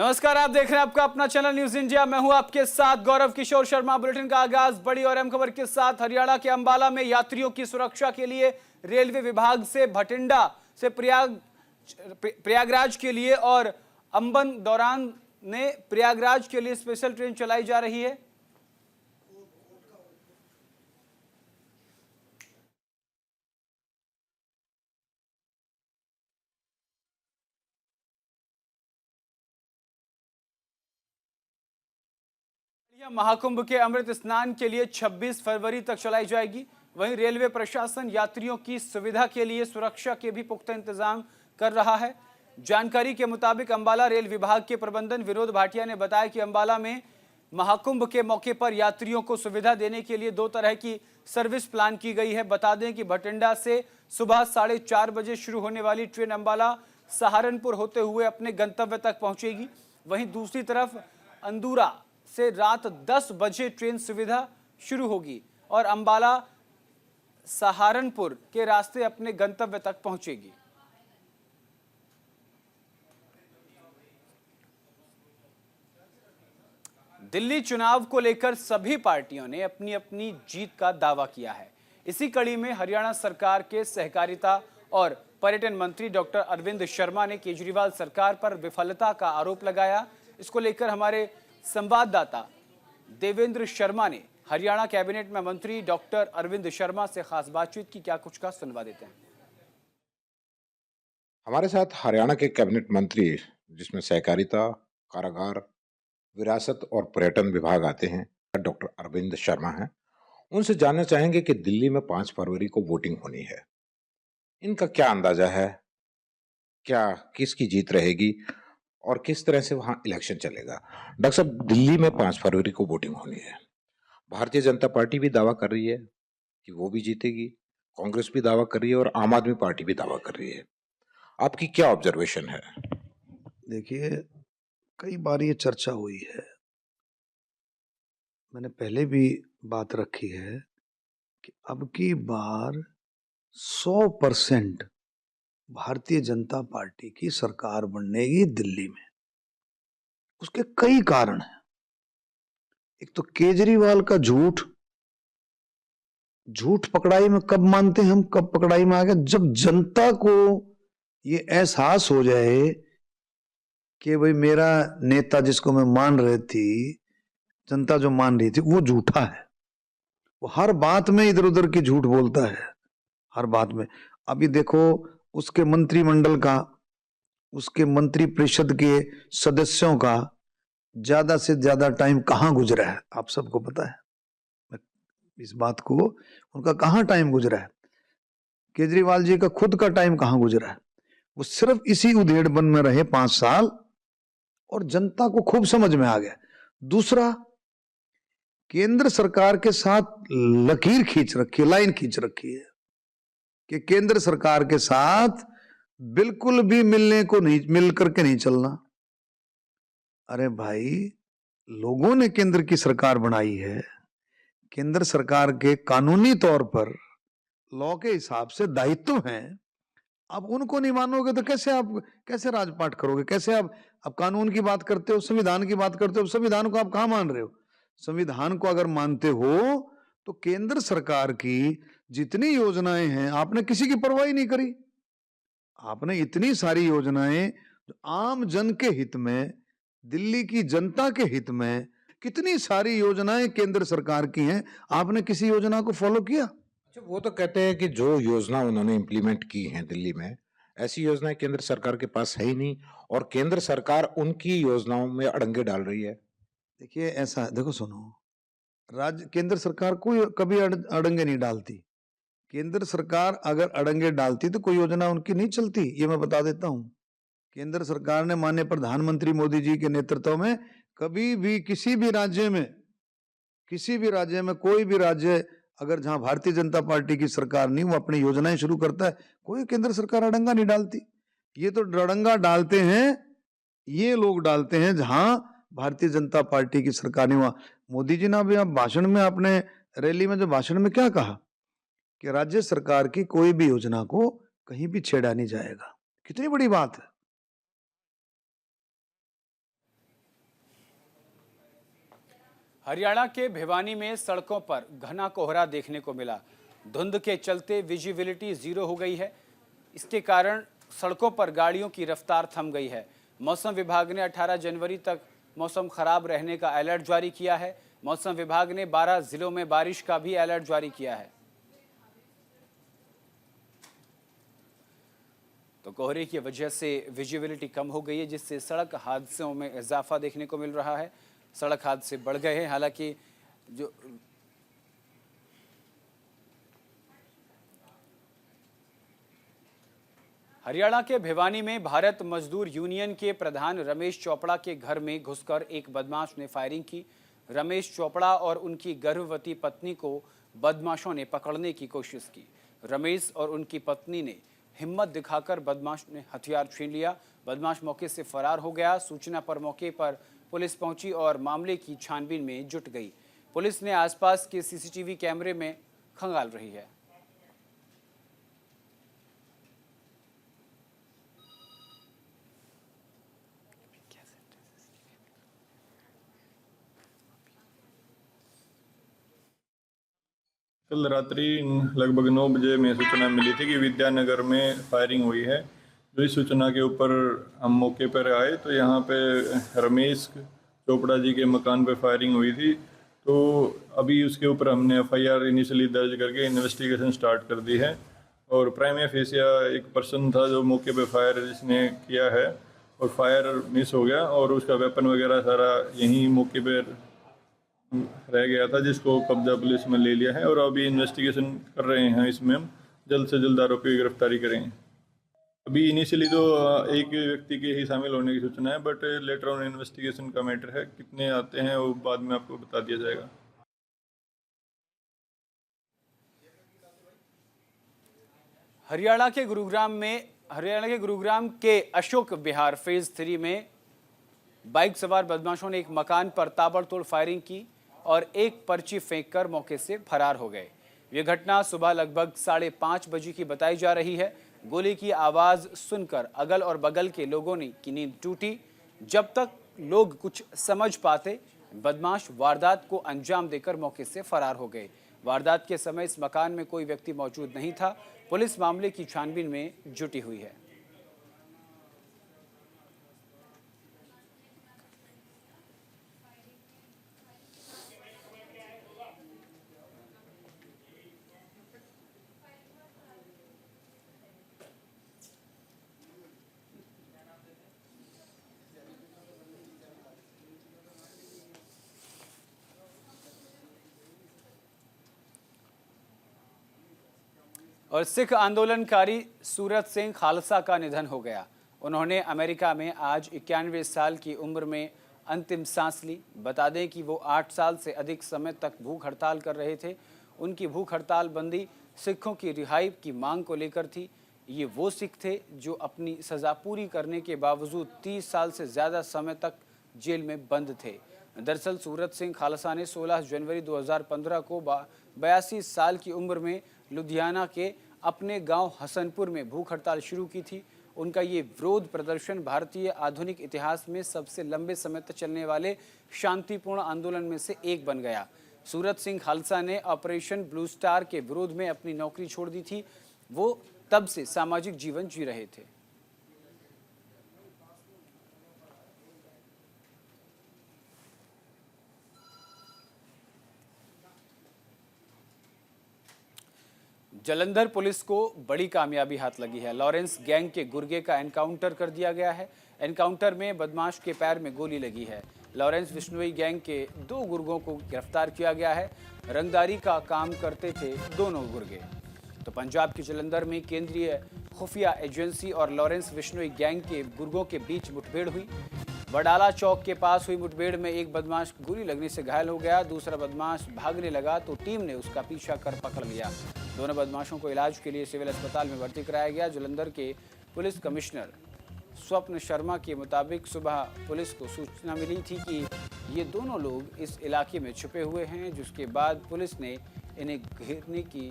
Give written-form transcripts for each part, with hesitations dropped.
नमस्कार, आप देख रहे हैं आपका अपना चैनल न्यूज इंडिया। मैं हूं आपके साथ गौरव किशोर शर्मा। बुलेटिन का आगाज बड़ी और अहम खबर के साथ। हरियाणा के अंबाला में यात्रियों की सुरक्षा के लिए रेलवे विभाग से भटिंडा से प्रयागराज के लिए और अंबन दौरान ने प्रयागराज के लिए स्पेशल ट्रेन चलाई जा रही है। महाकुंभ के अमृत स्नान के लिए 26 फरवरी तक चलाई जाएगी। वहीं रेलवे प्रशासन यात्रियों की सुविधा के लिए सुरक्षा के भी पुख्ता इंतजाम कर रहा है। जानकारी के मुताबिक अंबाला रेल विभाग के प्रबंधन विनोद भाटिया ने बताया कि अंबाला में महाकुंभ के मौके पर यात्रियों को सुविधा देने के लिए 2 तरह की सर्विस प्लान की गई है। बता दें कि भटिंडा से सुबह 4:30 बजे शुरू होने वाली ट्रेन अंबाला सहारनपुर होते हुए अपने गंतव्य तक पहुंचेगी। वहीं दूसरी तरफ अंदूरा से रात 10 बजे ट्रेन सुविधा शुरू होगी और अंबाला सहारनपुर के रास्ते अपने गंतव्य तक पहुंचेगी। दिल्ली चुनाव को लेकर सभी पार्टियों ने अपनी अपनी जीत का दावा किया है। इसी कड़ी में हरियाणा सरकार के सहकारिता और पर्यटन मंत्री डॉक्टर अरविंद शर्मा ने केजरीवाल सरकार पर विफलता का आरोप लगाया। इसको लेकर हमारे संवाददाता देवेंद्र शर्मा ने हरियाणा कैबिनेट में मंत्री डॉक्टर अरविंद शर्मा से खास बातचीत की। क्या कुछ का सुनवा देते हैं। हमारे साथ हरियाणा के कैबिनेट मंत्री जिसमें सहकारिता, कारागार, विरासत और पर्यटन विभाग आते हैं, डॉक्टर अरविंद शर्मा हैं। उनसे जानना चाहेंगे कि दिल्ली में 5 फरवरी को वोटिंग होनी है, इनका क्या अंदाजा है, क्या किसकी जीत रहेगी और किस तरह से वहां इलेक्शन चलेगा। डॉक्टर साहब, दिल्ली में 5 फरवरी को वोटिंग होनी है। भारतीय जनता पार्टी भी दावा कर रही है कि वो भी जीतेगी, कांग्रेस भी दावा कर रही है और आम आदमी पार्टी भी दावा कर रही है। आपकी क्या ऑब्जर्वेशन है? देखिए, कई बार ये चर्चा हुई है, मैंने पहले भी बात रखी है कि अब की बार 100% भारतीय जनता पार्टी की सरकार बनेगी दिल्ली में। उसके कई कारण हैं। एक तो केजरीवाल का झूठ पकड़ाई में कब मानते हैं हम, कब पकड़ाई में आ गया, जब जनता को ये एहसास हो जाए कि भाई मेरा नेता जिसको मैं मान रही थी, जनता जो मान रही थी, वो झूठा है। वो हर बात में इधर उधर की झूठ बोलता है, हर बात में। अभी देखो, उसके मंत्रिमंडल का, उसके मंत्री परिषद के सदस्यों का ज्यादा से ज्यादा टाइम कहां गुजरा है, आप सबको पता है इस बात को। उनका कहां टाइम गुजरा है, केजरीवाल जी का खुद का टाइम कहां गुजरा है। वो सिर्फ इसी उधेड़बन में रहे 5 साल और जनता को खूब समझ में आ गया। दूसरा, केंद्र सरकार के साथ लकीर खींच रखी है, लाइन खींच रखी है कि केंद्र सरकार के साथ बिल्कुल भी मिल करके नहीं चलना। अरे भाई, लोगों ने केंद्र की सरकार बनाई है, केंद्र सरकार के कानूनी तौर पर लॉ के हिसाब से दायित्व हैं। आप उनको नहीं मानोगे तो कैसे राजपाट करोगे, कैसे आप कानून की बात करते हो, संविधान की बात करते हो। संविधान को आप कहां मान रहे हो? संविधान को अगर मानते हो तो केंद्र सरकार की जितनी योजनाएं हैं, आपने किसी की परवाह नहीं करी। आपने इतनी सारी योजनाएं जो आम जन के हित में, दिल्ली की जनता के हित में, कितनी सारी योजनाएं केंद्र सरकार की हैं, आपने किसी योजना को फॉलो किया? अच्छा, वो तो कहते हैं कि जो योजना उन्होंने इम्प्लीमेंट की है दिल्ली में, ऐसी योजनाएं केंद्र सरकार के पास है ही नहीं और केंद्र सरकार उनकी योजनाओं में अड़ंगे डाल रही है। देखिए, ऐसा देखो, सुनो, केंद्र सरकार कोई कभी अड़ंगे नहीं डालती। केंद्र सरकार अगर अड़ंगे डालती तो कोई योजना उनकी नहीं चलती, ये मैं बता देता हूं। केंद्र सरकार ने माननीय प्रधानमंत्री मोदी जी के नेतृत्व में कभी भी किसी भी राज्य में कोई भी राज्य अगर जहां भारतीय जनता पार्टी की सरकार नहीं, वो अपनी योजनाएं शुरू करता है, कोई केंद्र सरकार अड़ंगा नहीं डालती। ये तो अड़ंगा डालते हैं, ये लोग डालते हैं जहां भारतीय जनता पार्टी की सरकार नहीं। हुआ मोदी जी ने अभी आप भाषण में, अपने रैली में जो भाषण में क्या कहा कि राज्य सरकार की कोई भी योजना को कहीं भी छेड़ा नहीं जाएगा। कितनी बड़ी बात है। हरियाणा के भिवानी में सड़कों पर घना कोहरा देखने को मिला। धुंध के चलते विजिबिलिटी जीरो हो गई है। इसके कारण सड़कों पर गाड़ियों की रफ्तार थम गई है। मौसम विभाग ने 18 जनवरी तक मौसम खराब रहने का अलर्ट जारी किया है। मौसम विभाग ने 12 जिलों में बारिश का भी अलर्ट जारी किया है। तो कोहरे की वजह से विजिबिलिटी कम हो गई है, जिससे सड़क हादसों में इजाफा देखने को मिल रहा है। सड़क हादसे बढ़ गए हैं। हालांकि जो हरियाणा के भिवानी में भारत मजदूर यूनियन के प्रधान रमेश चोपड़ा के घर में घुसकर एक बदमाश ने फायरिंग की। रमेश चोपड़ा और उनकी गर्भवती पत्नी को बदमाशों ने पकड़ने की कोशिश की। रमेश और उनकी पत्नी ने हिम्मत दिखाकर बदमाश ने हथियार छीन लिया। बदमाश मौके से फरार हो गया। सूचना पर मौके पर पुलिस पहुंची और मामले की छानबीन में जुट गई। पुलिस ने आसपास के सीसीटीवी कैमरे में खंगाल रही है। कल रात्रि लगभग 9 बजे में सूचना मिली थी कि विद्यानगर में फायरिंग हुई है। जो इस सूचना के ऊपर हम मौके पर आए तो यहाँ पे रमेश चोपड़ा जी के मकान पे फायरिंग हुई थी। तो अभी उसके ऊपर हमने एफआईआर इनिशियली दर्ज करके इन्वेस्टिगेशन स्टार्ट कर दी है। और प्राइमा फेसिया एक पर्सन था जो मौके पे फायर जिसने किया है, और फायर मिस हो गया और उसका वेपन वगैरह सारा यहीं मौके पर रह गया था, जिसको कब्जा पुलिस में ले लिया है। और अभी इन्वेस्टिगेशन कर रहे हैं, इसमें हम जल्द से जल्द आरोपी की गिरफ्तारी करेंगे। अभी इनिशियली तो एक व्यक्ति के ही शामिल होने की सूचना है, बट लेटर ऑन इन्वेस्टिगेशन का मैटर है। कितने आते हैं वो बाद में आपको बता दिया जाएगा। हरियाणा के गुरुग्राम के अशोक विहार फेज 3 में बाइक सवार बदमाशों ने एक मकान पर ताबड़तोड़ फायरिंग की और एक पर्ची फेंककर मौके से फरार हो गए। यह घटना सुबह लगभग 5:30 बजे की बताई जा रही है। गोली की आवाज सुनकर अगल और बगल के लोगों की नींद टूटी। जब तक लोग कुछ समझ पाते, बदमाश वारदात को अंजाम देकर मौके से फरार हो गए। वारदात के समय इस मकान में कोई व्यक्ति मौजूद नहीं था। पुलिस मामले की छानबीन में जुटी हुई है। और सिख आंदोलनकारी सूरत सिंह खालसा का निधन हो गया। उन्होंने अमेरिका में आज 91 साल की उम्र में अंतिम सांस ली। बता दें कि वो 8 साल से अधिक समय तक भूख हड़ताल कर रहे थे। उनकी भूख हड़ताल बंदी सिखों की रिहाई की मांग को लेकर थी। ये वो सिख थे जो अपनी सज़ा पूरी करने के बावजूद 30 साल से ज़्यादा समय तक जेल में बंद थे। दरअसल सूरत सिंह खालसा ने 16 जनवरी 2015 को 82 साल की उम्र में लुधियाना के अपने गांव हसनपुर में भूख हड़ताल शुरू की थी। उनका ये विरोध प्रदर्शन भारतीय आधुनिक इतिहास में सबसे लंबे समय तक चलने वाले शांतिपूर्ण आंदोलन में से एक बन गया। सूरत सिंह खालसा ने ऑपरेशन ब्लू स्टार के विरोध में अपनी नौकरी छोड़ दी थी। वो तब से सामाजिक जीवन जी रहे थे। जालंधर पुलिस को बड़ी कामयाबी हाथ लगी है। लॉरेंस गैंग के गुर्गे का एनकाउंटर कर दिया गया है। एनकाउंटर में बदमाश के पैर में गोली लगी है। लॉरेंस बिश्नोई गैंग के 2 गुर्गों को गिरफ्तार किया गया है। रंगदारी का काम करते थे दोनों गुर्गे। तो पंजाब के जालंधर में केंद्रीय खुफिया एजेंसी और लॉरेंस बिश्नोई गैंग के गुर्गों के बीच मुठभेड़ हुई। वडाला चौक के पास हुई मुठभेड़ में एक बदमाश गोली लगने से घायल हो गया। दूसरा बदमाश भागने लगा तो टीम ने उसका पीछा कर पकड़ लिया। दोनों बदमाशों को इलाज के लिए सिविल अस्पताल में भर्ती कराया गया। जालंधर के पुलिस कमिश्नर स्वप्न शर्मा के मुताबिक सुबह पुलिस को सूचना मिली थी कि ये दोनों लोग इस इलाके में छुपे हुए हैं, जिसके बाद पुलिस ने इन्हें घेरने की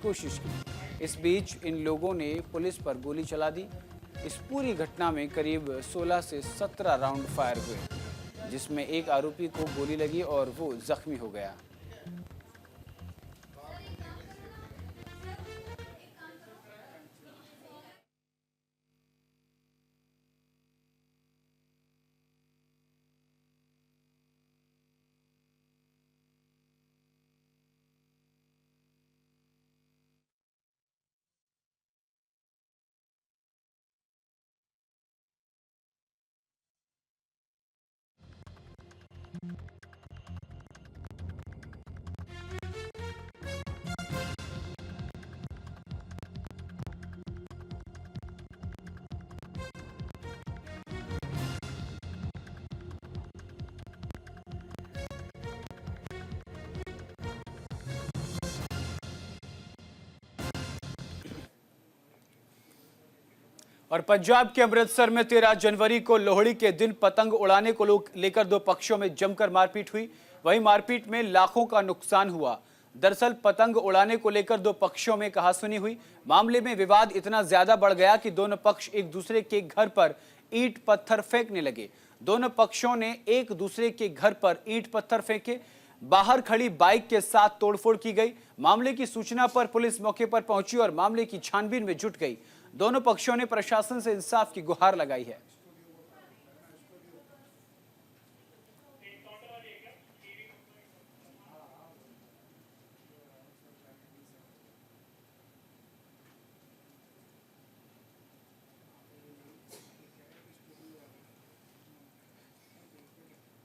कोशिश की। इस बीच इन लोगों ने पुलिस पर गोली चला दी। इस पूरी घटना में करीब 16 से 17 राउंड फायर हुए, जिसमें एक आरोपी को गोली लगी और वो जख्मी हो गया। और पंजाब के अमृतसर में 13 जनवरी को लोहड़ी के दिन पतंग उड़ाने को लेकर दो पक्षों में जमकर मारपीट हुई। वहीं मारपीट में लाखों का नुकसान हुआ। दरअसल पतंग उड़ाने को लेकर दो पक्षों में कहासुनी हुई। मामले में विवाद इतना ज्यादा बढ़ गया कि दोनों पक्ष एक दूसरे के घर पर ईंट पत्थर फेंकने लगे। दोनों पक्षों ने एक दूसरे के घर पर ईंट पत्थर फेंके। बाहर खड़ी बाइक के साथ तोड़फोड़ की गई। मामले की सूचना पर पुलिस मौके पर पहुंची और मामले की छानबीन में जुट गई। दोनों पक्षों ने प्रशासन से इंसाफ की गुहार लगाई है।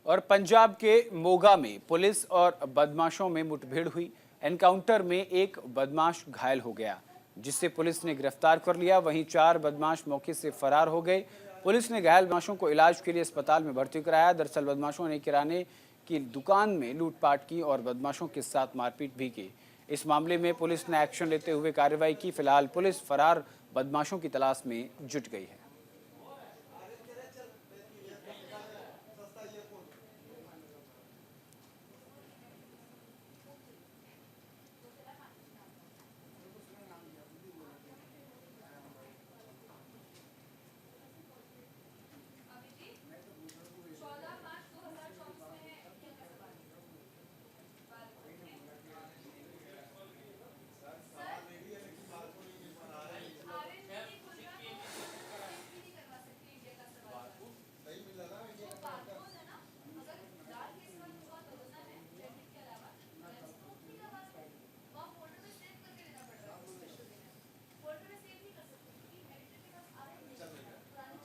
और पंजाब के मोगा में पुलिस और बदमाशों में मुठभेड़ हुई। एनकाउंटर में एक बदमाश घायल हो गया, जिसे पुलिस ने गिरफ्तार कर लिया। वहीं 4 बदमाश मौके से फरार हो गए। पुलिस ने घायल बदमाशों को इलाज के लिए अस्पताल में भर्ती कराया। दरअसल बदमाशों ने किराने की दुकान में लूटपाट की और बदमाशों के साथ मारपीट भी की। इस मामले में पुलिस ने एक्शन लेते हुए कार्रवाई की। फिलहाल पुलिस फरार बदमाशों की तलाश में जुट गई है।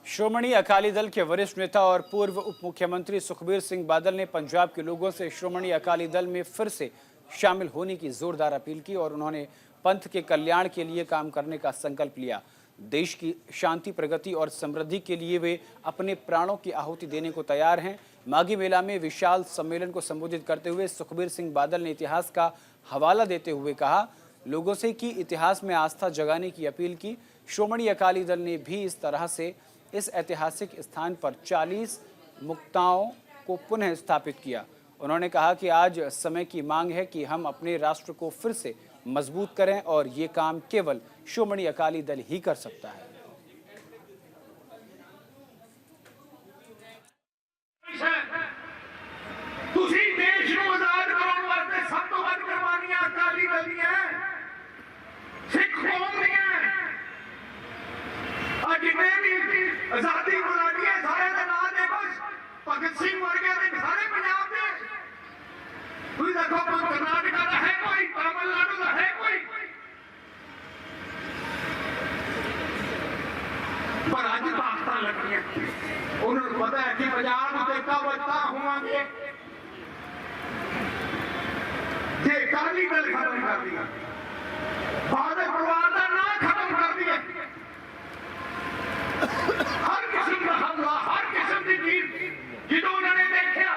श्रोमणी अकाली दल के वरिष्ठ नेता और पूर्व उप मुख्यमंत्री सुखबीर सिंह बादल ने पंजाब के लोगों से श्रोमणी अकाली दल में फिर से शामिल होने की जोरदार अपील की और उन्होंने पंथ के कल्याण के लिए काम करने का संकल्प लिया। देश की शांति, प्रगति और समृद्धि के लिए वे अपने प्राणों की आहुति देने को तैयार हैं। माघी मेला में विशाल सम्मेलन को संबोधित करते हुए सुखबीर सिंह बादल ने इतिहास का हवाला देते हुए कहा, लोगों से कि इतिहास में आस्था जगाने की अपील की। श्रोमणी अकाली दल ने भी इस तरह से इस ऐतिहासिक स्थान पर 40 मुक्ताओं को पुनः स्थापित किया। उन्होंने कहा कि आज समय की मांग है कि हम अपने राष्ट्र को फिर से मजबूत करें और ये काम केवल श्रोमणी अकाली दल ही कर सकता है। आजादी गुलामी है सारे का नाम है बस भगत सिंह वर्गे सारे पंजाब में तुम देखो कर्नाटक का है कोई, तमिलनाडु का है कोई, पर आज ताकत लगी है। उन्होंने पता है कि पंजाब में कब बचता होंगे जे अकाली दल खत्म कर दिया, बाद परिवार का ना खत्म कर दिया, हर किस्म का हमला, हर किस्म की चीज जो उन्होंने देखा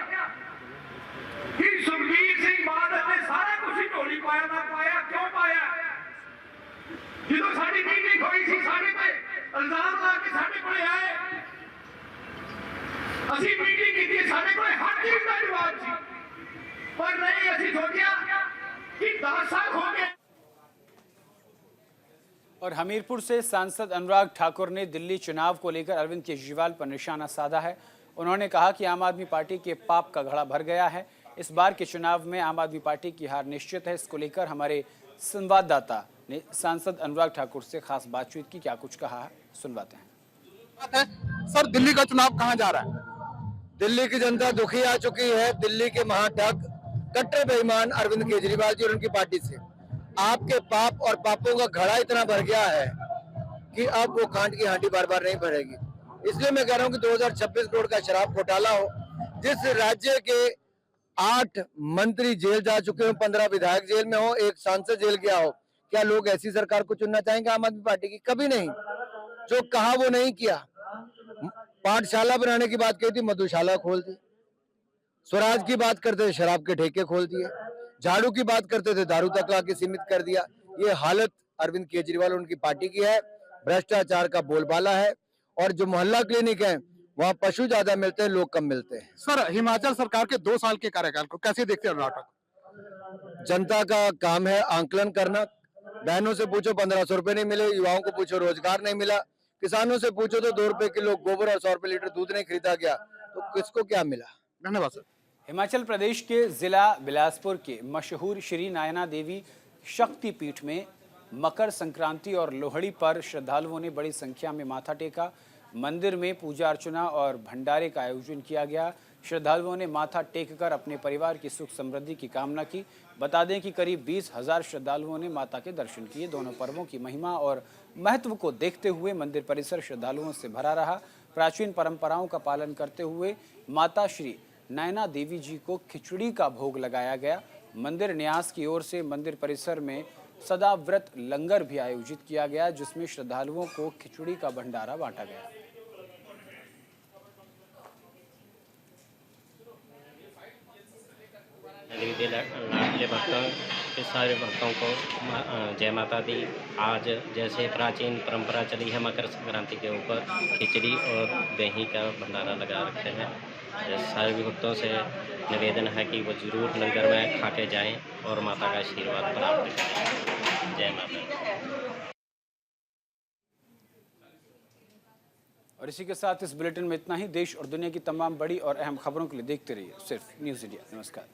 कि सुखबीर सिंह बादल ने सारा कुछ ही ढोली पाया ना पाया, क्यों पाया? जो साड़ी मीटिंग हुई सी साढ़े पे इल्जाम ला के साढ़े को आए, असी मीटिंग की थी, साढ़े को हर चीज का जवाब सी, पर नहीं असी सोचा कि 10 साल हो गए। और हमीरपुर से सांसद अनुराग ठाकुर ने दिल्ली चुनाव को लेकर अरविंद केजरीवाल पर निशाना साधा है। उन्होंने कहा कि आम आदमी पार्टी के पाप का घड़ा भर गया है। इस बार के चुनाव में आम आदमी पार्टी की हार निश्चित है। इसको लेकर हमारे संवाददाता ने सांसद अनुराग ठाकुर से खास बातचीत की। क्या कुछ कहा है, सुनवाते हैं। सर, दिल्ली का चुनाव कहां जा रहा है? दिल्ली की जनता दुखी आ चुकी है दिल्ली के महाठग कट्टर बेईमान अरविंद केजरीवाल जी और उनकी पार्टी से। आपके पाप और पापों का घड़ा इतना भर गया है कि अब वो कांट की हांडी बार बार नहीं भरेगी। इसलिए मैं कह रहा हूं कि 2026 करोड़ का शराब घोटाला हो, जिस राज्य के 8 मंत्री जेल जा चुके हो, 15 विधायक जेल में हो, 1 सांसद जेल गया हो, क्या लोग ऐसी सरकार को चुनना चाहेंगे आम आदमी पार्टी की? कभी नहीं। जो कहा वो नहीं किया। पाठशाला बनाने की बात कही थी, मधुशाला खोल दी। स्वराज की बात करते थे, शराब के ठेके खोल दिए। झाड़ू की बात करते थे, दारू तक ला के सीमित कर दिया। ये हालत अरविंद केजरीवाल और उनकी पार्टी की है। भ्रष्टाचार का बोलबाला है। और जो मोहल्ला क्लिनिक है वहाँ पशु ज्यादा मिलते हैं, लोग कम मिलते हैं। सर, हिमाचल सरकार के 2 साल के कार्यकाल को कैसे देखते हैं अनुराग ठाकुर? जनता का काम है आंकलन करना। बहनों से पूछो 1500 रुपए नहीं मिले, युवाओं को पूछो रोजगार नहीं मिला, किसानों से पूछो तो 2 रुपए किलो गोबर और 100 रुपए लीटर दूध नहीं खरीदा गया, तो किसको क्या मिला? धन्यवाद सर। हिमाचल प्रदेश के जिला बिलासपुर के मशहूर श्री नयना देवी शक्तिपीठ में मकर संक्रांति और लोहड़ी पर श्रद्धालुओं ने बड़ी संख्या में माथा टेका। मंदिर में पूजा अर्चना और भंडारे का आयोजन किया गया। श्रद्धालुओं ने माथा टेककर अपने परिवार की सुख समृद्धि की कामना की। बता दें कि करीब 20,000 श्रद्धालुओं ने माता के दर्शन किए। दोनों पर्वों की महिमा और महत्व को देखते हुए मंदिर परिसर श्रद्धालुओं से भरा रहा। प्राचीन परंपराओं का पालन करते हुए माता श्री नयना देवी जी को खिचड़ी का भोग लगाया गया। मंदिर न्यास की ओर से मंदिर परिसर में सदा व्रत लंगर भी आयोजित किया गया, जिसमें श्रद्धालुओं को खिचड़ी का भंडारा बांटा गया। लाडले भक्तों के सारे भक्तों को जय माता दी। आज जैसे प्राचीन परंपरा चली है, मकर संक्रांति के ऊपर खिचड़ी और दही का भंडारा लगा रखे हैं। सारे भक्तों से निवेदन है कि वो जरूर लंगर में खा के जाएं और माता का आशीर्वाद प्राप्त करें। जय माता। और इसी के साथ इस बुलेटिन में इतना ही। देश और दुनिया की तमाम बड़ी और अहम खबरों के लिए देखते रहिए सिर्फ न्यूज़ इंडिया। नमस्कार।